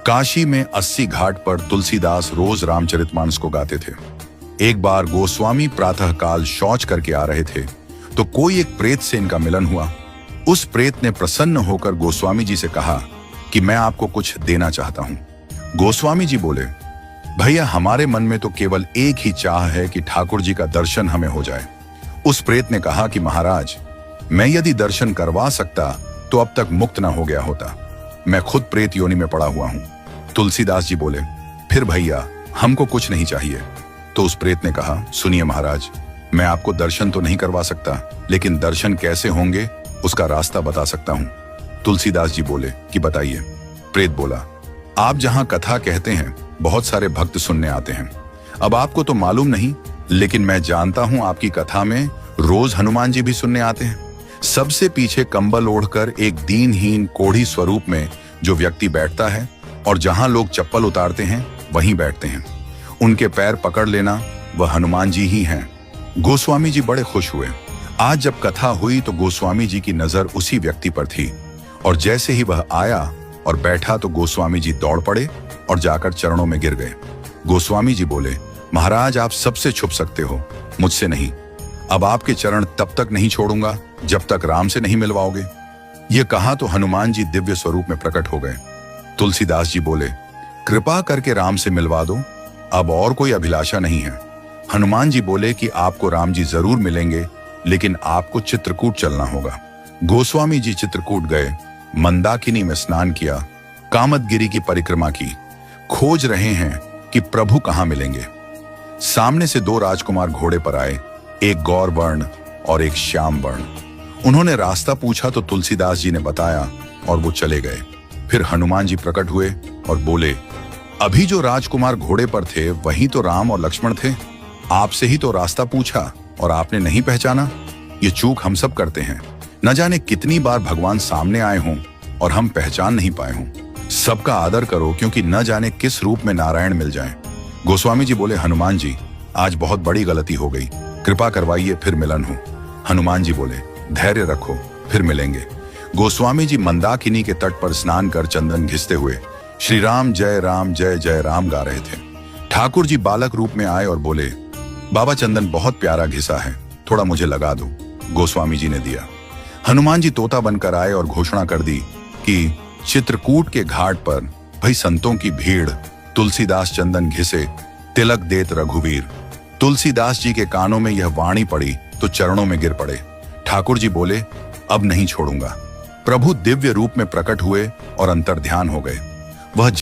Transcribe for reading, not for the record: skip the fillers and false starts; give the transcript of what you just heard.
काशी में 80 घाट पर तुलसीदास रोज रामचरितमानस को गाते थे। एक बार गोस्वामी प्रातःकाल शौच करके आ रहे थे तो कोई एक प्रेत से इनका मिलन हुआ। उस प्रेत ने प्रसन्न होकर गोस्वामी जी से कहा कि मैं आपको कुछ देना चाहता हूं। गोस्वामी जी बोले, भैया हमारे मन में तो केवल एक ही चाह है कि ठाकुर जी का दर्शन हमें हो जाए। उस प्रेत ने कहा कि महाराज, मैं यदि दर्शन करवा सकता तो अब तक मुक्त ना हो गया होता। मैं खुद प्रेत योनि में पड़ा हुआ हूं। तुलसीदास जी बोले, फिर भैया हमको कुछ नहीं चाहिए। तो उस प्रेत ने कहा, सुनिए महाराज, मैं आपको दर्शन तो नहीं करवा सकता, लेकिन दर्शन कैसे होंगे उसका रास्ता बता सकता हूं। तुलसीदास जी बोले कि बताइए। प्रेत बोला, आप जहां कथा कहते हैं बहुत सारे भक्त सुनने आते हैं। अब आपको तो मालूम नहीं, लेकिन मैं जानता हूं आपकी कथा में रोज हनुमान जी भी सुनने आते हैं। सबसे पीछे कंबल ओढ़कर एक दीनहीन कोढ़ी स्वरूप में जो व्यक्ति बैठता है और जहां लोग चप्पल उतारते हैं वहीं बैठते हैं। उनके पैर पकड़ लेना वह हनुमान जी ही हैं। गोस्वामी जी बड़े खुश हुए। आज जब कथा हुई तो गोस्वामी जी की नजर उसी व्यक्ति पर थी और जैसे ही वह आया और बैठा तो गोस्वामी जी दौड़ पड़े और जाकर चरणों में गिर गए। गोस्वामी जी बोले, महाराज आप सबसे छुप सकते हो, मुझसे नहीं। अब आपके चरण तब तक नहीं छोड़ूंगा जब तक राम से नहीं मिलवाओगे। यह कहा तो हनुमान जी दिव्य स्वरूप में प्रकट हो गए। तुलसीदास जी बोले, कृपा करके राम से मिलवा दो, अब और कोई अभिलाषा नहीं है। हनुमान जी बोले कि आपको राम जी जरूर मिलेंगे, लेकिन आपको चित्रकूट चलना होगा। गोस्वामी जी चित्रकूट गए, मंदाकिनी में स्नान किया, कामदगिरी की परिक्रमा की, खोज रहे हैं कि प्रभु कहां मिलेंगे। सामने से दो राजकुमार घोड़े पर आए, एक गौर वर्ण और एक श्याम वर्ण। उन्होंने रास्ता पूछा तो तुलसीदास जी ने बताया और वो चले गए। फिर हनुमान जी प्रकट हुए और बोले, अभी जो राजकुमार घोड़े पर थे वही तो राम और लक्ष्मण थे। आपसे ही तो रास्ता पूछा और आपने नहीं पहचाना। ये चूक हम सब करते हैं। न जाने कितनी बार भगवान सामने आए हों और हम पहचान नहीं पाए हों। सबका आदर करो, क्योंकि न जाने किस रूप में नारायण मिल जाएं। गोस्वामी जी बोले, हनुमान जी आज बहुत बड़ी गलती हो गई, कृपा करवाइए फिर मिलन हो। हनुमान जी बोले, धैर्य रखो, फिर मिलेंगे। गोस्वामी जी मंदाकिनी के तट पर स्नान कर चंदन घिसते हुए श्री राम जय जय राम गा रहे थे। ठाकुर जी बालक रूप में आए और बोले, बाबा चंदन बहुत प्यारा घिसा है, थोड़ा मुझे लगा दो। गोस्वामी जी ने दिया। हनुमान जी तोता बनकर आए और घोषणा कर दी कि चित्रकूट के घाट पर भाई संतों की भीड़, तुलसीदास चंदन घिसे, तिलक देत रघुवीर। तुलसीदास जी के कानों में यह वाणी पड़ी तो चरणों में गिर पड़े। ठाकुर जी बोले, अब नहीं छोड़ूंगा। प्रभु दिव्य रूप में प्रकट हुए और अंतर्ध्यान हो गए। वह